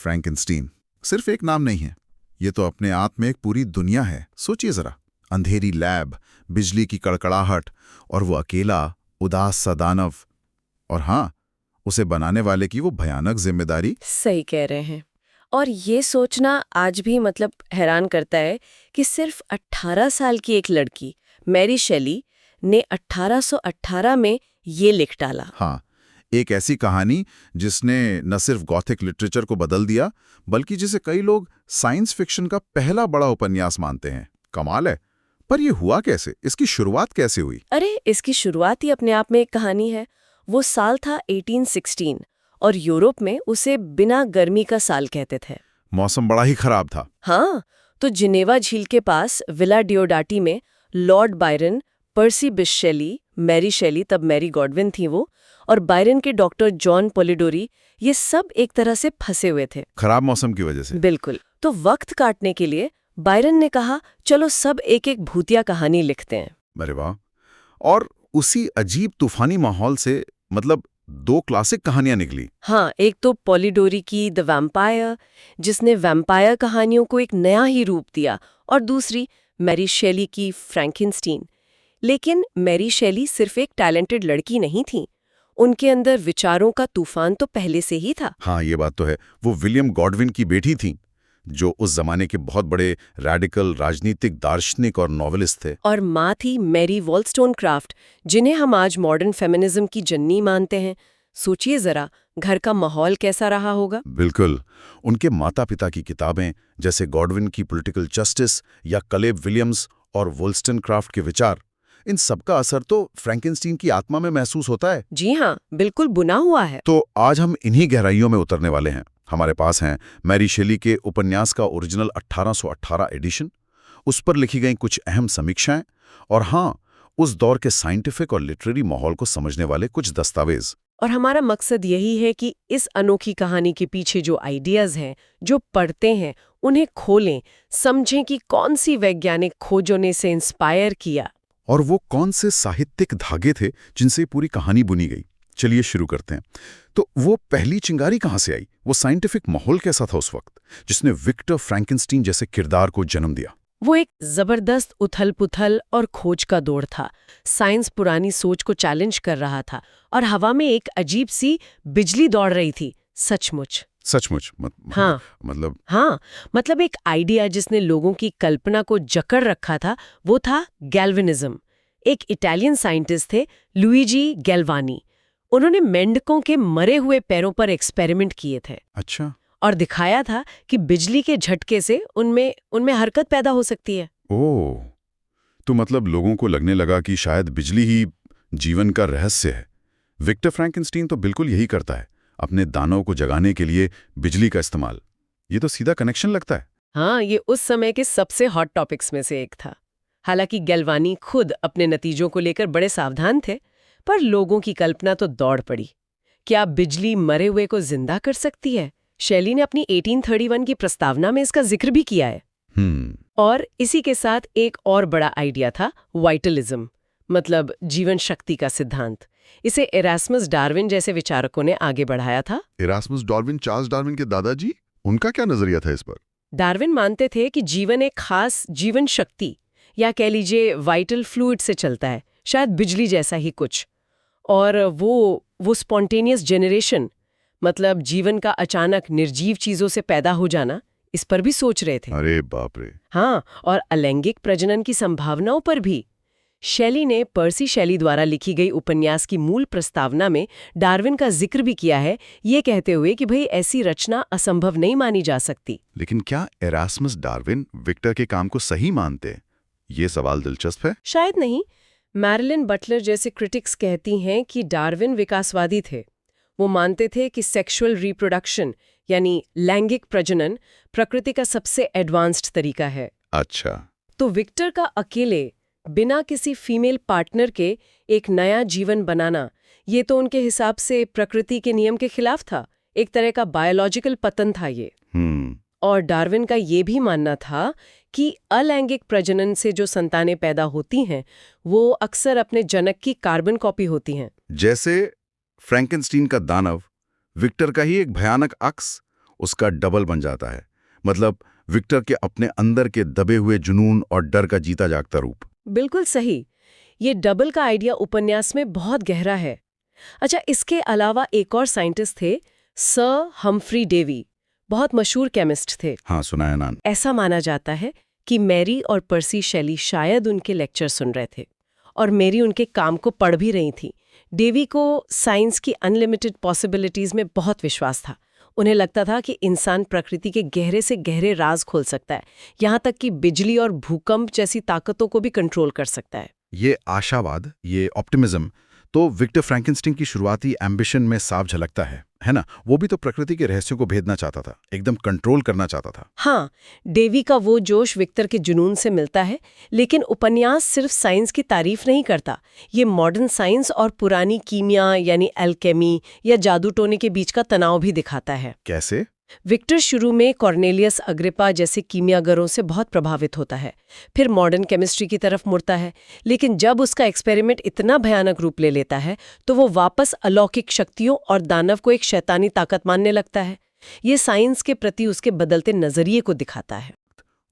फ्रैंकेनस्टीन सिर्फ एक नाम नहीं है, ये तो अपने आप में एक पूरी दुनिया है। सोचिए जरा, अंधेरी लैब, बिजली की कड़कड़ाहट और वो अकेला उदास सा दानव, और हाँ, उसे बनाने वाले की वो भयानक जिम्मेदारी। सही कह रहे हैं। और ये सोचना आज भी हैरान करता है कि सिर्फ 18 साल की एक लड़की मैरी शेली ने 1818 में ये लिख डाला। हाँ, एक ऐसी कहानी जिसने न सिर्फ गॉथिक लिटरेचर को बदल दिया, बल्कि जिसे कई लोग साइंस फिक्शन का पहला बड़ा उपन्यास मानते हैं। कमाल है। पर ये हुआ कैसे? इसकी शुरुआत कैसे हुई? अरे, इसकी शुरुआत ही अपने आप में एक कहानी है। वो साल था 1816 और यूरोप में उसे बिना गर्मी का साल कहते थे। मौसम बड़ा ही खराब था। हाँ, तो जिनेवा झील के पास विला डिओडाटी में लॉर्ड बायरन, पर्सी बिश शेली, मैरी शेली तब मैरी गॉडविन थी वो, और बायरन के डॉक्टर जॉन पोलिडोरी, ये सब एक तरह से फंसे हुए थे खराब मौसम की वजह से। बिल्कुल। तो वक्त काटने के लिए बायरन ने कहा, चलो सब एक एक भूतिया कहानी लिखते हैं। अरे वाह। और उसी अजीब तूफानी माहौल से दो क्लासिक कहानियां निकली। हाँ, एक तो पॉलिडोरी की द वैम्पायर, जिसने वैम्पायर कहानियों को एक नया ही रूप दिया, और दूसरी मैरी शेली की फ्रैंकेनस्टीन। लेकिन मैरी शेली सिर्फ एक टैलेंटेड लड़की नहीं थी, उनके अंदर विचारों का तूफान तो पहले से ही था। हाँ, ये बात तो है। वो विलियम गॉडविन की बेटी थी, जो उस जमाने के बहुत बड़े रैडिकल राजनीतिक दार्शनिक और नॉवेलिस्ट थे। और माँ थी मैरी वॉलस्टोनक्राफ्ट, जिन्हें हम आज मॉडर्न फेमिनिज्म की जननी मानते हैं। सोचिए जरा, घर का माहौल कैसा रहा होगा। बिल्कुल। उनके माता पिता की किताबें, जैसे गॉडविन की पॉलिटिकल जस्टिस या कलेब विलियम्स और वोल्स्टनक्राफ्ट के विचार, इन सबका असर तो फ्रैंकेनस्टीन की आत्मा में महसूस होता है। जी हाँ, बिल्कुल बुना हुआ है। तो आज हम इन्हीं गहराइयों में उतरने वाले हैं। हमारे पास हैं मैरी शेली के उपन्यास का ओरिजिनल 1818 एडिशन, उस पर लिखी गई कुछ अहम समीक्षाएं, और हाँ, उस दौर के साइंटिफिक और लिटरेरी माहौल को समझने वाले कुछ दस्तावेज। और हमारा मकसद यही है कि इस अनोखी कहानी के पीछे जो आइडियाज हैं, जो पढ़ते हैं, उन्हें खोलें, समझें कि कौन सी वैज्ञानिक खोजों ने इसे इंस्पायर किया, और वो कौन से साहित्यिक धागे थे जिनसे पूरी कहानी बुनी गई। चलिए शुरू करते हैं। तो वो पहली चिंगारी कहाँ से आई? वो साइंटिफिक माहौल कैसा था उस वक्त, जिसने विक्टर फ्रैंकेनस्टीन जैसे किरदार को जन्म दिया? वो एक जबरदस्त उथल-पुथल और खोज का दौर था। साइंस पुरानी सोच को चैलेंज कर रहा था, और हवा में एक अजीब सी बिजली दौड़ रही थी। सचमुच सचमुच हाँ, एक आइडिया जिसने लोगों की कल्पना को जकड़ रखा था, वो था गैल्वेनिज्म। एक इटालियन साइंटिस्ट थे, लुइजी गैल्वानी। उन्होंने मेंढकों के मरे हुए पैरों पर एक्सपेरिमेंट किए थे। अच्छा। और दिखाया था कि बिजली के झटके से उनमें हरकत पैदा हो सकती है। ओह, तो लोगों को लगने लगा कि शायद बिजली ही जीवन का रहस्य है। विक्टर फ्रैंकेनस्टीन तो बिल्कुल यही करता है, अपने दानव को जगाने के लिए बिजली का इस्तेमाल। ये तो सीधा कनेक्शन लगता है। हाँ, ये उस समय के सबसे हॉट टॉपिक्स में से एक था। हालांकि गैल्वानी खुद अपने नतीजों को लेकर बड़े सावधान थे, पर लोगों की कल्पना तो दौड़ पड़ी। क्या बिजली मरे हुए को जिंदा कर सकती है? शेली ने अपनी 1831 की प्रस्तावना में इसका जिक्र भी किया है। और इसी के साथ एक और बड़ा आइडिया था, वाइटलिज्म, जीवन शक्ति का सिद्धांत। इसे इरास्मस डार्विन जैसे विचारकों ने आगे बढ़ाया था। इरास्मस डार्विन, चार्ल्स डार्विन के दादाजी, उनका क्या नजरिया था इस पर? डार्विन मानते थे कि जीवन एक खास जीवन शक्ति, या कह लीजिए वाइटल फ्लूइड से चलता है, शायद बिजली जैसा ही कुछ। और वो स्पॉन्टेनियस जेनरेशन, जीवन का अचानक निर्जीव चीजों से पैदा हो जाना, इस पर भी सोच रहे थे। अरे बाप रे। हाँ, और अलैंगिक प्रजनन की संभावनाओं पर भी। शेली ने पर्सी शेली द्वारा लिखी गई उपन्यास की मूल प्रस्तावना में डार्विन का जिक्र भी किया है, ये कहते हुए कि भाई ऐसी रचना असंभव नहीं मानी जा सकती। लेकिन क्या इरास्मस डार्विन विक्टर के काम को सही मानते? ये सवाल दिलचस्प है। शायद नहीं। मैरिलिन बटलर जैसे क्रिटिक्स कहती हैं कि डार्विन विकासवादी थे। वो मानते थे कि सेक्सुअल रिप्रोडक्शन यानी लैंगिक प्रजनन प्रकृति का सबसे एडवांस्ड तरीका है। अच्छा। तो विक्टर का अकेले बिना किसी फीमेल पार्टनर के एक नया जीवन बनाना, ये तो उनके हिसाब से प्रकृति के नियम के खिलाफ था। एक तरह का बायोलॉजिकल पतन था ये। और डार्विन का ये भी मानना था कि अलैंगिक प्रजनन से जो संतानें पैदा होती हैं, वो अक्सर अपने जनक की कार्बन कॉपी होती हैं। जैसे फ्रैंकेनस्टीन का दानव विक्टर का ही एक भयानक अक्स, उसका डबल बन जाता है। मतलब विक्टर के अपने अंदर के दबे हुए जुनून और डर का जीता जागता रूप। बिल्कुल सही। ये डबल का आइडिया उपन्यास में बहुत गहरा है। अच्छा, इसके अलावा एक और साइंटिस्ट थे, सर हम्फ्री डेवी। बहुत मशहूर केमिस्ट थे। हाँ, सुना है नाम। ऐसा माना जाता है कि मैरी और पर्सी शेली शायद उनके लेक्चर सुन रहे थे और मैरी उनके काम को पढ़ भी रही थी। डेवी को साइंस की अनलिमिटेड पॉसिबिलिटीज में बहुत विश्वास था। उन्हें लगता था कि इंसान प्रकृति के गहरे से गहरे राज खोल सकता है, यहाँ तक कि बिजली और भूकंप जैसी ताकतों को भी कंट्रोल कर सकता है। ये आशावाद, ये ऑप्टिमिज्म तो विक्टर फ्रैंकेनस्टीन की शुरुआती एम्बिशन में साफ झलकता है ना? वो भी तो प्रकृति के रहस्यों को भेदना चाहता था, एकदम कंट्रोल करना चाहता था। हाँ, डेवी का वो जोश विक्टर के जुनून से मिलता है, लेकिन उपन्यास सिर्फ साइंस की तारीफ नहीं करता। ये मॉडर्न साइंस और पुरानी कीमिया यानी एल्केमी या जादू टोने के बीच का तनाव भी दिखाता है। कैसे? विक्टर शुरू में कॉर्नेलियस अग्रिपा जैसे कीमियागरों से बहुत प्रभावित होता है, फिर मॉडर्न केमिस्ट्री की तरफ मुड़ता है, लेकिन जब उसका एक्सपेरिमेंट इतना भयानक रूप ले लेता है तो वो वापस अलौकिक शक्तियों और दानव को एक शैतानी ताकत मानने लगता है। ये साइंस के प्रति उसके बदलते नजरिए को दिखाता है।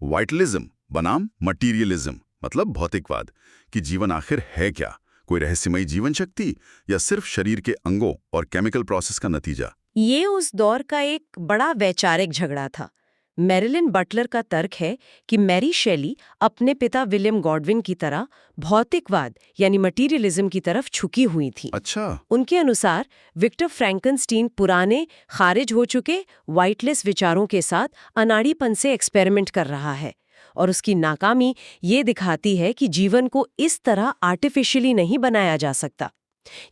वाइटलिज्म बनाम मटीरियलिज्म, मतलब भौतिकवाद, कि जीवन आखिर है क्या? कोई रहस्यमयी जीवन शक्ति या सिर्फ शरीर के अंगों और केमिकल प्रोसेस का नतीजा? ये उस दौर का एक बड़ा वैचारिक झगड़ा था। मैरिलिन बटलर का तर्क है कि मैरी शेली अपने पिता विलियम गॉडविन की तरह भौतिकवाद यानी मटीरियलिज्म की तरफ झुकी हुई थी। अच्छा। उनके अनुसार विक्टर फ्रैंकेनस्टीन पुराने खारिज हो चुके वाइटलेस विचारों के साथ अनाड़ीपन से एक्सपेरिमेंट कर रहा है, और उसकी नाकामी ये दिखाती है कि जीवन को इस तरह आर्टिफिशियली नहीं बनाया जा सकता।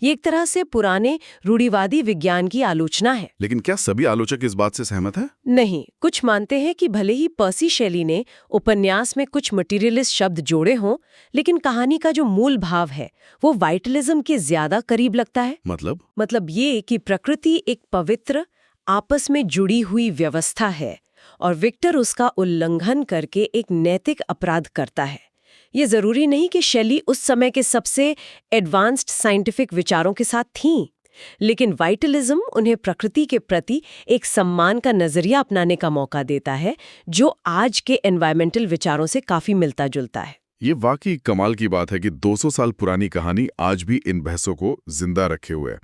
ये एक तरह से पुराने रूढ़िवादी विज्ञान की आलोचना है। लेकिन क्या सभी आलोचक इस बात से सहमत हैं? नहीं, कुछ मानते हैं कि भले ही पर्सी शेली ने उपन्यास में कुछ मटीरियलिस्ट शब्द जोड़े हों, लेकिन कहानी का जो मूल भाव है वो वाइटलिज्म के ज्यादा करीब लगता है। मतलब ये कि प्रकृति एक पवित्र, आपस में जुड़ी हुई व्यवस्था है और विक्टर उसका उल्लंघन करके एक नैतिक अपराध करता है। ये जरूरी नहीं कि शेली उस समय के सबसे एडवांस्ड साइंटिफिक विचारों के साथ थीं, लेकिन वाइटलिज्म उन्हें प्रकृति के प्रति एक सम्मान का नजरिया अपनाने का मौका देता है, जो आज के एनवायरमेंटल विचारों से काफी मिलता जुलता है। ये वाकई कमाल की बात है कि 200 साल पुरानी कहानी आज भी इन बहसों को जिंदा रखे हुए है।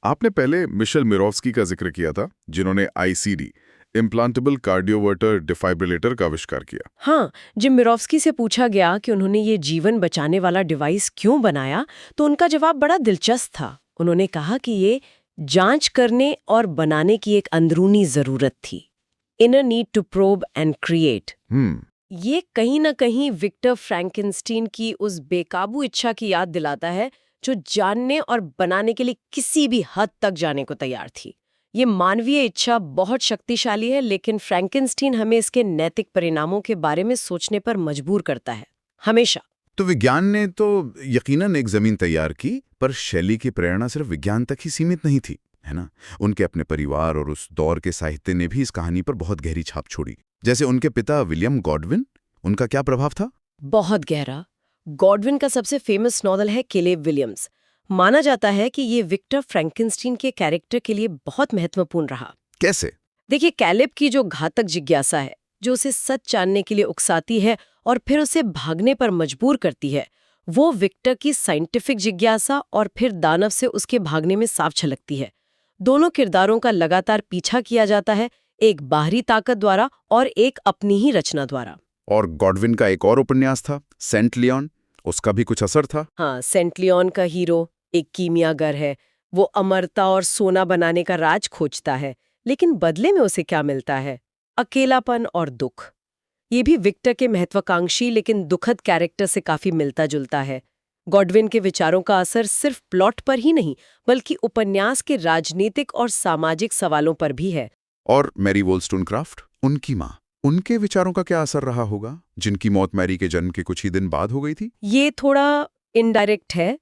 आपने पहले मिशेल मिरोव्स्की का जिक्र किया था, जिन्होंने आईसीडी इम्प्लांटेबल कार्डियोवर्टर डिफाइब्रिलेटर का आविष्कार किया। हाँ, जब मिरोव्स्की से पूछा गया कि उन्होंने ये जीवन बचाने वाला डिवाइस क्यों बनाया, तो उनका जवाब बड़ा दिलचस्प था। उन्होंने कहा कि ये जांच करने और बनाने की एक अंदरूनी जरूरत थी, inner need to probe and create. ये कहीं ना कहीं विक्टर फ्रैंकेनस्टीन की उस बेकाबू इच्छा की याद दिलाता है, जो जानने और बनाने के लिए किसी भी हद तक जाने को तैयार थी। ये मानवीय इच्छा बहुत शक्तिशाली है, लेकिन फ्रैंकेनस्टीन हमें इसके नैतिक परिणामों के बारे में सोचने पर मजबूर करता है, हमेशा। तो विज्ञान ने तो यकीनन एक जमीन तैयार की, पर शैली की प्रेरणा सिर्फ विज्ञान तक ही सीमित नहीं थी, है ना? उनके अपने परिवार और उस दौर के साहित्य ने भी इस कहानी पर बहुत गहरी छाप छोड़ी। जैसे उनके पिता विलियम गॉडविन, उनका क्या प्रभाव था? बहुत गहरा। गॉडविन का सबसे फेमस नॉवल है कैलेब विलियम्स। माना जाता है कि ये विक्टर फ्रैंकेनस्टीन के कैरेक्टर के लिए बहुत महत्वपूर्ण रहा। कैसे? देखिए, कैलेब की जो घातक जिज्ञासा है, जो उसे सच जानने के लिए उकसाती है और फिर उसे भागने पर मजबूर करती है, वो विक्टर की साइंटिफिक जिज्ञासा और फिर दानव से उसके भागने में साफ झलकती है। दोनों किरदारों का लगातार पीछा किया जाता है, एक बाहरी ताकत द्वारा और एक अपनी ही रचना द्वारा। और गॉडविन का एक और उपन्यास था, सेंट लियोन, उसका भी कुछ असर था? हाँ, सेंट लियोन का हीरो एक कीमियागर है। वो अमरता और सोना बनाने का राज खोजता है, लेकिन बदले में उसे क्या मिलता है? अकेलापन और दुख। ये भी विक्टर के महत्वाकांक्षी लेकिन दुखद कैरेक्टर से काफी मिलता जुलता है। गॉडविन के विचारों का असर सिर्फ प्लॉट पर ही नहीं, बल्कि उपन्यास के राजनीतिक और सामाजिक सवालों पर भी है। और मैरी वोllstonecraft, उनकी माँ, उनके विचारों का क्या असर रहा होगा, जिनकी मौत मैरी के जन्म के कुछ ही दिन बाद हो गई थी? ये थोड़ा इनडायरेक्ट है,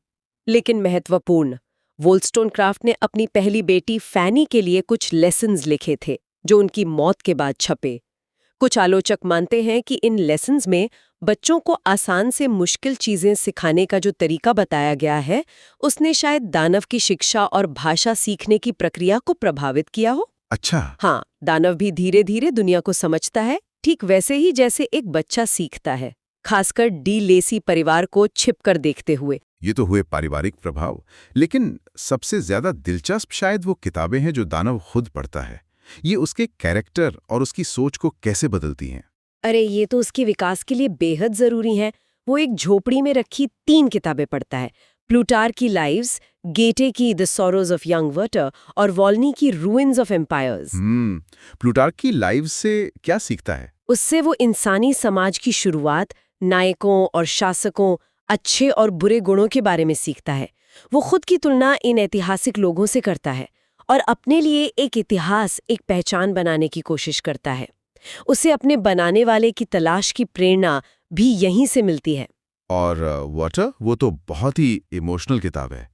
लेकिन महत्वपूर्ण। वोllstonecraft ने अपनी पहली बेटी फैनी के लिए कुछ लेसन्स लिखे थे, जो उनकी मौत के बाद छपे। कुछ आलोचक मानते हैं कि इन लेसन्स में बच्चों को आसान से मुश्किल चीजें सिखाने का जो तरीका बताया गया है, उसने शायद दानव की शिक्षा और भाषा सीखने की प्रक्रिया को प्रभावित किया हो। अच्छा। हाँ, दानव भी धीरे धीरे दुनिया को समझता है, ठीक वैसे ही जैसे एक बच्चा सीखता है, खासकर डी लेसी परिवार को छिपकर देखते हुए। ये तो हुए पारिवारिक प्रभाव, लेकिन सबसे ज्यादा दिलचस्प शायद वो किताबें हैं जो दानव खुद पढ़ता है। ये उसके कैरेक्टर और उसकी सोच को कैसे बदलती हैं। अरे ये तो उसके विकास के लिए बेहद जरूरी है। वो एक झोपड़ी में रखी 3 किताबें पढ़ता है, प्लूटार्क की लाइव्स, गेटे की द सॉरोज ऑफ यंग वर्टर और वॉल्नी की रूइंस ऑफ एम्पायर्स। प्लूटार्क की लाइव से क्या सीखता है? उससे वो इंसानी समाज की शुरुआत, नायकों और शासकों, अच्छे और बुरे गुणों के बारे में सीखता है। वो खुद की तुलना इन ऐतिहासिक लोगों से करता है और अपने लिए एक इतिहास, एक पहचान बनाने की कोशिश करता है। उसे अपने बनाने वाले की तलाश की प्रेरणा भी यहीं से मिलती है। और वाटर, वो तो बहुत ही इमोशनल किताब है।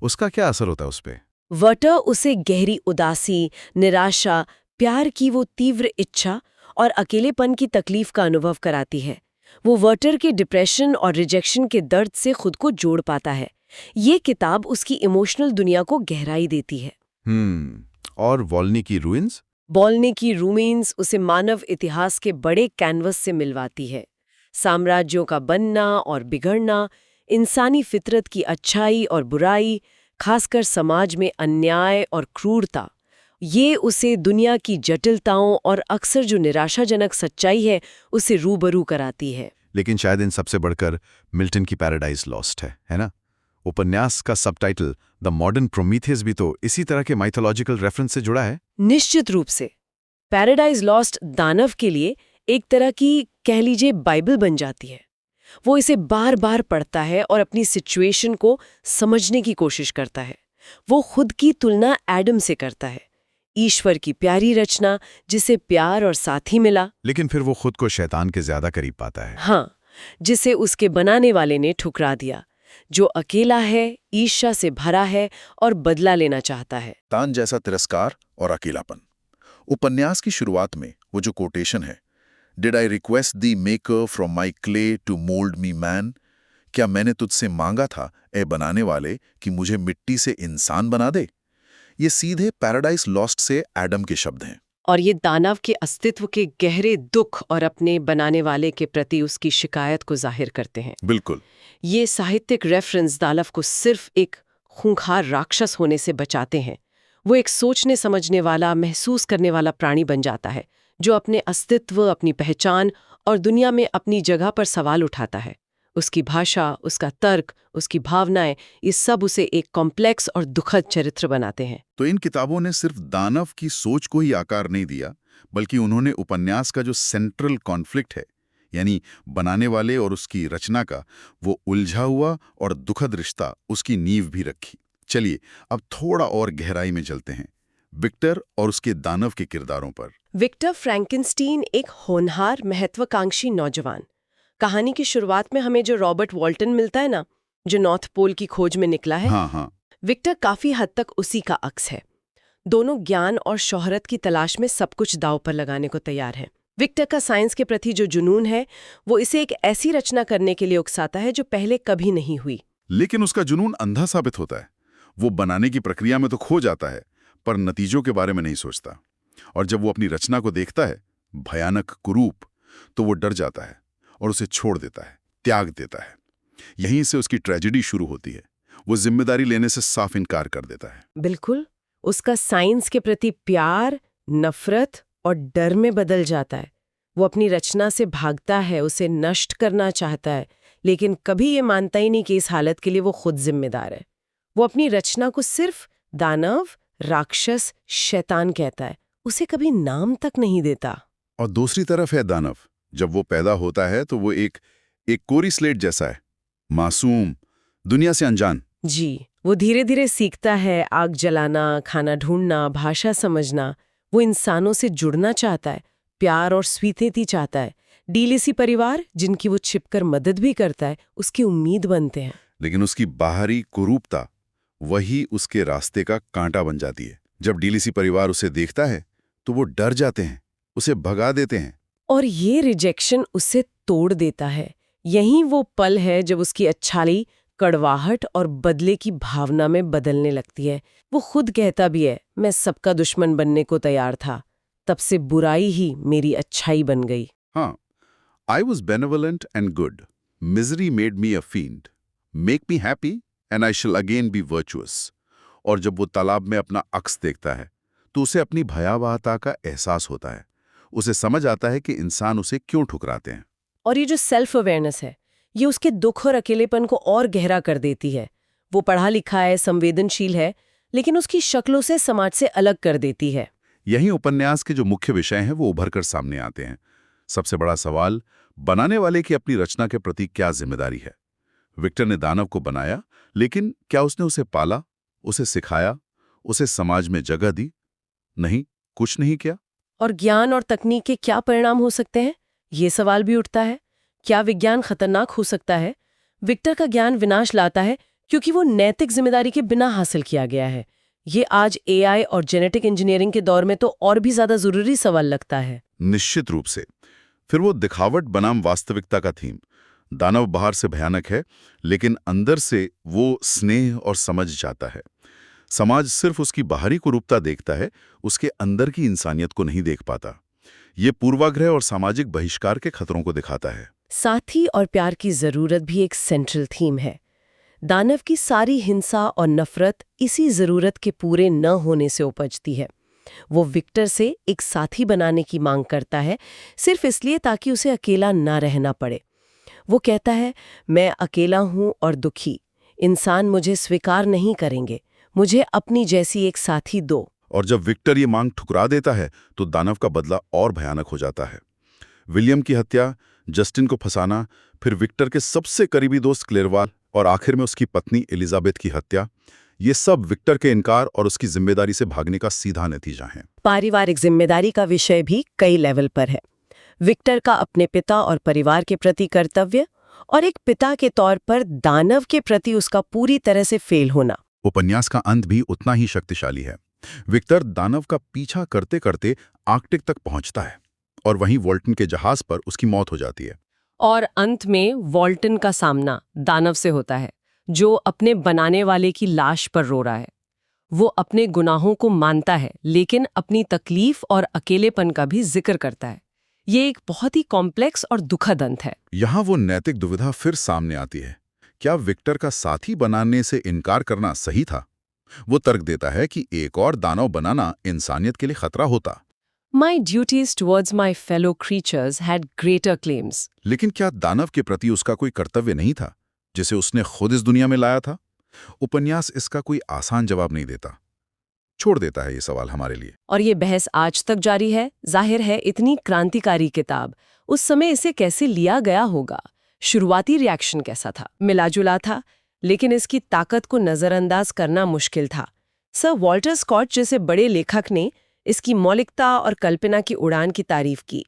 उसका क्या असर होता है उस पे? वर्टर उसे गहरी उदासी, निराशा, प्यार की वो तीव्र इच्छा और अकेलेपन की तकलीफ का अनुभव कराती है। वो वर्टर के डिप्रेशन और रिजेक्शन के दर्द से खुद को जोड़ पाता है। ये किताब उसकी इमोशनल दुनिया को गहराई देती है। और वॉल्नी की रूइंस? वॉल्नी की रूइंस उसे मानव इतिहास के बड़े कैनवस से मिलवाती है। साम्राज्यों का बनना और बिगड़ना, इंसानी फितरत की अच्छाई और बुराई, खासकर समाज में अन्याय और क्रूरता, ये उसे दुनिया की जटिलताओं और अक्सर जो निराशाजनक सच्चाई है उसे रूबरू कराती है। लेकिन शायद इन सबसे बढ़कर मिल्टन की पैराडाइज लॉस्ट है ना? उपन्यास का सबटाइटल द मॉडर्न प्रोमीथियस भी तो इसी तरह के माइथोलॉजिकल रेफरेंस से जुड़ा है। निश्चित रूप से। पैराडाइज लॉस्ट दानव के लिए एक तरह की, कह लीजिए, बाइबल बन जाती है। वो इसे बार बार पढ़ता है और अपनी सिचुएशन को समझने की कोशिश करता है। वो खुद की तुलना एडम से करता है, ईश्वर की प्यारी रचना जिसे प्यार और साथी मिला, लेकिन फिर वो खुद को शैतान के ज्यादा करीब पाता है। हाँ, जिसे उसके बनाने वाले ने ठुकरा दिया, जो अकेला है, ईर्ष्या से भरा है और बदला लेना चाहता है। तान जैसा तिरस्कार और अकेलापन। उपन्यास की शुरुआत में वो जो कोटेशन है, did I request thee maker from my clay to mould me man, क्या मैंने तुझसे मांगा था ए बनाने वाले कि मुझे मिट्टी से इंसान बना दे। ये सीधे पैराडाइज लॉस्ट से एडम के शब्द हैं। और ये दानव के अस्तित्व के गहरे दुख और अपने बनाने वाले के प्रति उसकी शिकायत को जाहिर करते हैं। बिल्कुल। ये साहित्यिक रेफरेंस दानव को सिर्फ एक खूंखार राक्षस होने से बचाते हैं। वो एक सोचने समझने वाला, महसूस करने वाला प्राणी बन जाता है, जो अपने अस्तित्व, अपनी पहचान और दुनिया में अपनी जगह पर सवाल उठाता है। उसकी भाषा, उसका तर्क, उसकी भावनाएं, ये सब उसे एक कॉम्प्लेक्स और दुखद चरित्र बनाते हैं। तो इन किताबों ने सिर्फ दानव की सोच को ही आकार नहीं दिया, बल्कि उन्होंने उपन्यास का जो सेंट्रल कॉन्फ्लिक्ट है, यानी बनाने वाले और उसकी रचना का वो उलझा हुआ और दुखद रिश्ता, उसकी नींव भी रखी। चलिए अब थोड़ा और गहराई में चलते हैं, विक्टर और उसके दानव के किरदारों पर। विक्टर फ्रैंकेनस्टीन एक होनहार, महत्वाकांक्षी नौजवान। कहानी की शुरुआत में हमें जो रॉबर्ट वॉल्टन मिलता है ना, जो नॉर्थ पोल की खोज में निकला है, हाँ, विक्टर काफी हद तक उसी का अक्स है। दोनों ज्ञान और शोहरत की तलाश में सब कुछ दांव पर लगाने को तैयार हैं। विक्टर का साइंस के प्रति जो जुनून है, वो इसे एक ऐसी रचना करने के लिए उकसाता है जो पहले कभी नहीं हुई। लेकिन उसका जुनून अंधा साबित होता है। वो बनाने की प्रक्रिया में तो खो जाता है, पर नतीजों के बारे में नहीं सोचता। और जब वो अपनी रचना को देखता है, भयानक कुरूप, तो वो डर जाता है और उसे छोड़ देता है, त्याग देता है। यहीं से उसकी ट्रेजेडी शुरू होती है। वो जिम्मेदारी लेने से साफ इनकार कर देता है। बिल्कुल, उसका साइंस के प्रति प्यार, नफरत और डर में बदल जाता है। वो अपनी रचना से भागता है, उसे नष्ट करना चाहता है, लेकिन कभी ये मानता ही नहीं कि इस हालत के लिए वो खुद जिम्मेदार है। वो अपनी रचना को सिर्फ दानव, राक्षस, शैतान कहता है, उसे कभी नाम तक नहीं देता। और दूसरी तरफ है दानव। जब वो पैदा होता है तो वो एक कोरी स्लेट जैसा है, मासूम, दुनिया से अनजान। जी, वो धीरे धीरे सीखता है आग जलाना, खाना ढूंढना, भाषा समझना। वो इंसानों से जुड़ना चाहता है, प्यार और स्वीकृति चाहता है। डीलेसी परिवार, जिनकी वो छिपकर मदद भी करता है, उसकी उम्मीद बनते हैं। लेकिन उसकी बाहरी कुरूपता वही उसके रास्ते का कांटा बन जाती है। जब डीलेसी परिवार उसे देखता है तो वो डर जाते हैं, उसे भगा देते हैं। और ये रिजेक्शन उसे तोड़ देता है। यही वो पल है जब उसकी अच्छाई कड़वाहट और बदले की भावना में बदलने लगती है। वो खुद कहता भी है, मैं सबका दुश्मन बनने को तैयार था, तब से बुराई ही मेरी अच्छाई बन गई। हाँ, I was benevolent and good, misery made me a fiend, make me happy and I shall again be virtuous. और जब वो तालाब में अपना अक्स देखता है तो उसे अपनी भयावहता का एहसास होता है। उसे समझ आता है कि इंसान उसे क्यों ठुकराते हैं। और ये जो सेल्फ अवेयरनेस है, ये उसके दुख और अकेलेपन को और गहरा कर देती है। वो पढ़ा लिखा है, संवेदनशील है, लेकिन उसकी शक्लों से समाज से अलग कर देती है। यही उपन्यास के जो मुख्य विषय हैं वो उभर कर सामने आते हैं। सबसे बड़ा सवाल, बनाने वाले की अपनी रचना के प्रति क्या जिम्मेदारी है। विक्टर ने दानव को बनाया, लेकिन क्या उसने उसे पाला, उसे सिखाया, उसे समाज में जगह दी? नहीं, कुछ नहीं किया। और ज्ञान और तकनीक के क्या परिणाम हो सकते हैं, ये सवाल भी उठता है। क्या विज्ञान खतरनाक हो सकता है? विक्टर का ज्ञान विनाश लाता है क्योंकि वो नैतिक जिम्मेदारी के बिना हासिल किया गया है। ये आज एआई और जेनेटिक इंजीनियरिंग के दौर में तो और भी ज्यादा जरूरी सवाल लगता है। निश्चित रूप से। फिर वो दिखावट बनाम वास्तविकता का थीम। दानव बाहर से भयानक है, लेकिन अंदर से वो स्नेह और समझ जाता है। समाज सिर्फ उसकी बाहरी कुरूपता देखता है, उसके अंदर की इंसानियत को नहीं देख पाता। ये पूर्वाग्रह और सामाजिक बहिष्कार के खतरों को दिखाता है। साथी और प्यार की जरूरत भी एक सेंट्रल थीम है। दानव की सारी हिंसा और नफरत इसी जरूरत के पूरे न होने से उपजती है। वो विक्टर से एक साथी बनाने की मांग करता है, सिर्फ इसलिए ताकि उसे अकेला ना रहना पड़े। वो कहता है, मैं अकेला हूं और दुखी, इंसान मुझे स्वीकार नहीं करेंगे, मुझे अपनी जैसी एक साथी दो। और जब विक्टर ये मांग ठुकरा देता है तो दानव का बदला और भयानक हो जाता है। विलियम की हत्या, जस्टिन को फंसाना, फिर विक्टर के सबसे करीबी दोस्त क्लेरवाल और आखिर में उसकी पत्नी एलिजाबेथ की हत्या, ये सब विक्टर के इनकार और उसकी जिम्मेदारी से भागने का सीधा नतीजा है। पारिवारिक जिम्मेदारी का विषय भी कई लेवल पर है। विक्टर का अपने पिता और परिवार के प्रति कर्तव्य, और एक पिता के तौर पर दानव के प्रति उसका पूरी तरह से फेल होना। उपन्यास का अंत भी उतना ही शक्तिशाली है। विक्टर दानव का पीछा करते करते आर्कटिक तक पहुंचता है और वहीं वॉल्टन के जहाज पर उसकी मौत हो जाती है। और अंत में वॉल्टन का सामना दानव से होता है, जो अपने बनाने वाले की लाश पर रो रहा है। वो अपने गुनाहों को मानता है, लेकिन अपनी तकलीफ और अकेलेपन का भी जिक्र करता है। ये एक बहुत ही कॉम्प्लेक्स और दुखद अंत है। यहाँ वो नैतिक दुविधा फिर सामने आती है। क्या विक्टर का साथी बनाने से इनकार करना सही था? वो तर्क देता है कि एक और दानव बनाना इंसानियत के लिए खतरा होता। My duties towards my fellow creatures had greater claims. लेकिन क्या दानव के प्रति उसका कोई कर्तव्य नहीं था, जिसे उसने खुद इस दुनिया में लाया था? उपन्यास इसका कोई आसान जवाब नहीं देता, छोड़ देता है ये सवाल हमारे लिए। और ये बहस आज तक जारी है। जाहिर है, इतनी क्रांतिकारी किताब, उस समय इसे कैसे लिया गया होगा? शुरुआती रिएक्शन कैसा था? मिला-जुला था, लेकिन इसकी ताकत को नज़रअंदाज करना मुश्किल था। सर वॉल्टर स्कॉट जैसे बड़े लेखक ने इसकी मौलिकता और कल्पना की उड़ान की तारीफ की,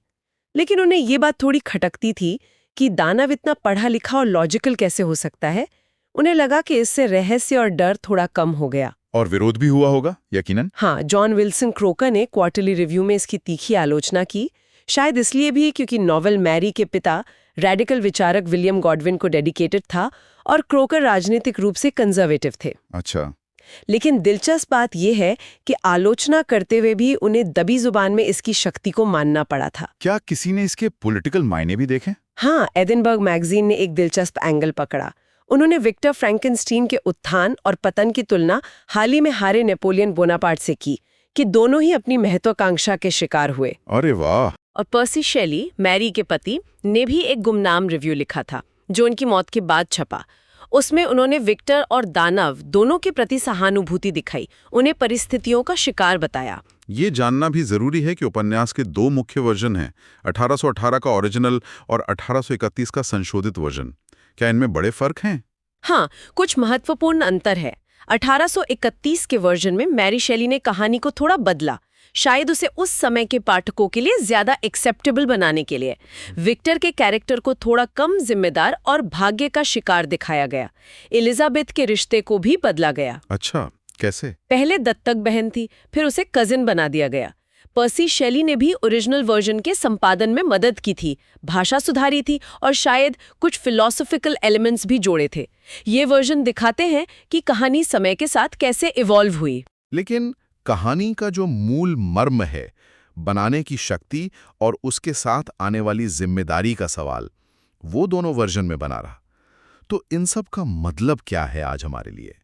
लेकिन उन्हें ये बात थोड़ी खटकती थी कि दानव इतना पढ़ा लिखा और लॉजिकल कैसे हो सकता है। उन्हें लगा कि इससे रहस्य और डर थोड़ा कम हो गया। और विरोध भी हुआ होगा यकीनन। हाँ, जॉन विल्सन क्रोकर ने क्वार्टरली रिव्यू में इसकी तीखी आलोचना की, शायद इसलिए भी क्योंकि नॉवेल मैरी के पिता रेडिकल विचारक विलियम गॉडविन को डेडिकेटेड था और क्रोकर राजनीतिक रूप से कंजर्वेटिव थे। अच्छा। लेकिन दिलचस्प बात यह है कि आलोचना करते हुए भी उन्हें दबी जुबान में इसकी शक्ति को मानना पड़ा था। क्या किसी ने इसके पॉलिटिकल मायने भी देखे? हाँ, एडिनबर्ग मैगजीन ने एक दिलचस्प एंगल पकड़ा। उन्होंने विक्टर फ्रैंकेनस्टीन के उत्थान और पतन की तुलना हाल ही में हारे नेपोलियन बोनापार्ट से की, कि दोनों ही अपनी महत्वाकांक्षा के शिकार हुए। अरे वाह। और पर्सी शेली, मैरी के पति, ने भी एक गुमनाम रिव्यू लिखा था, जो उनकी मौत के बाद छपा। उसमें उन्होंने विक्टर और दानव दोनों के प्रति सहानुभूति दिखाई, उन्हें परिस्थितियों का शिकार बताया। ये जानना भी जरूरी है कि उपन्यास के दो मुख्य वर्जन हैं, 1818 का ओरिजिनल और 1831 का संशोधित वर्जन। क्या इनमें बड़े फर्क हैं? हाँ, कुछ महत्वपूर्ण अंतर है। 1831 के वर्जन में मैरी शेली ने कहानी को थोड़ा बदला, शायद उसे उस समय के पाठकों के लिए ज्यादा एक्सेप्टेबल बनाने के लिए। विक्टर के कैरेक्टर को थोड़ा कम जिम्मेदार और भाग्य का शिकार दिखाया गया। एलिजाबेथ के रिश्ते को भी बदला गया। अच्छा, कैसे? पहले दत्तक बहन थी, फिर उसे कजिन बना दिया गया। पर्सी शेली ने भी ओरिजिनल वर्जन के संपादन में मदद की थी, भाषा सुधारी थी और शायद कुछ फिलोसॉफिकल एलिमेंट्स भी जोड़े थे। ये वर्जन दिखाते हैं कि कहानी समय के साथ कैसे इवॉल्व हुई। लेकिन कहानी का जो मूल मर्म है, बनाने की शक्ति और उसके साथ आने वाली जिम्मेदारी का सवाल, वो दोनों वर्जन में बना रहा। तो इन सब का मतलब क्या है आज हमारे लिए?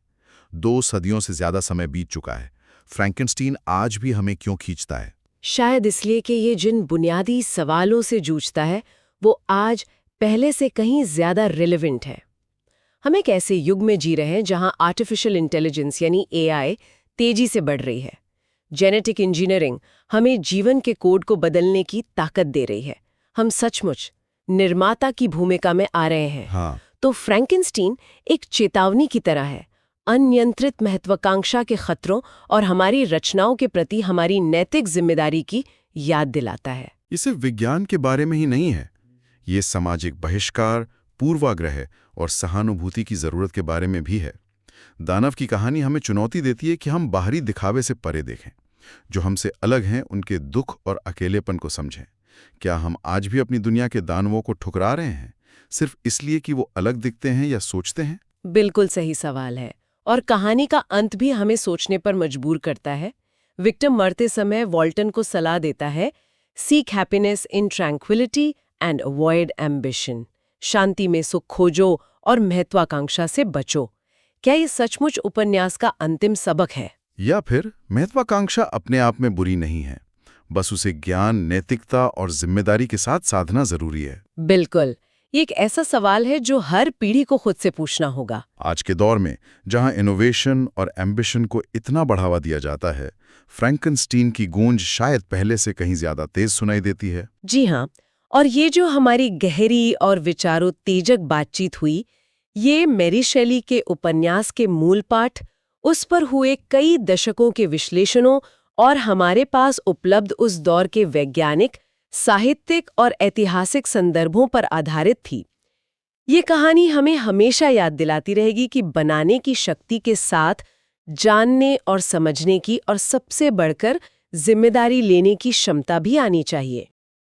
2 सदियों से ज्यादा समय बीत चुका है। फ्रैंकेनस्टीन आज भी हमें क्यों खींचता है? शायद इसलिए कि ये जिन बुनियादी सवालों से जूझता है वो आज पहले से कहीं ज्यादा रिलेवेंट है। हम एक ऐसे युग में जी रहे हैं जहां आर्टिफिशियल इंटेलिजेंस यानी एआई तेजी से बढ़ रही है। जेनेटिक इंजीनियरिंग हमें जीवन के कोड को बदलने की ताकत दे रही है। हम सचमुच निर्माता की भूमिका में आ रहे हैं। हाँ। तो फ्रैंकेनस्टीन एक चेतावनी की तरह है, अनियंत्रित महत्वाकांक्षा के खतरों और हमारी रचनाओं के प्रति हमारी नैतिक जिम्मेदारी की याद दिलाता है। ये सिर्फ विज्ञान के बारे में ही नहीं है, ये सामाजिक बहिष्कार, पूर्वाग्रह और सहानुभूति की जरूरत के बारे में भी है। दानव की कहानी हमें चुनौती देती है कि हम बाहरी दिखावे से परे देखें, जो हमसे अलग हैं उनके दुख और अकेलेपन को समझें। क्या हम आज भी अपनी दुनिया के दानवों को ठुकरा रहे हैं, सिर्फ इसलिए कि वो अलग दिखते हैं या सोचते हैं? बिल्कुल सही सवाल है, और कहानी का अंत भी हमें सोचने पर मजबूर करता है। विक्टिम मरते समय वॉल्टन को सलाह देता है, seek happiness in tranquillity and avoid ambition. शांति में सुख खोजो और महत्वाकांक्षा से बचो। क्या ये सचमुच उपन्यास का अंतिम सबक है? या फिर महत्वाकांक्षा अपने आप में बुरी नहीं है, बस उसे ज्ञान, नैतिकता और जिम्मेदारी के साथ साधना जरूरी है? बिल्कुल, ये एक ऐसा सवाल है जो हर पीढ़ी को खुद से पूछना होगा। आज के दौर में जहां इनोवेशन और एम्बिशन को इतना बढ़ावा दिया जाता है, फ्रैंकेनस्टीन की गूंज शायद पहले से कहीं ज्यादा तेज सुनाई देती है। जी हाँ, और ये जो हमारी गहरी और विचारोत्तेजक बातचीत हुई, ये मैरी शेली के उपन्यास के मूल पाठ, उस पर हुए कई दशकों के विश्लेषणों और हमारे पास उपलब्ध उस दौर के वैज्ञानिक, साहित्यिक और ऐतिहासिक संदर्भों पर आधारित थी। ये कहानी हमें हमेशा याद दिलाती रहेगी कि बनाने की शक्ति के साथ जानने और समझने की और सबसे बढ़कर जिम्मेदारी लेने की क्षमता भी आनी चाहिए।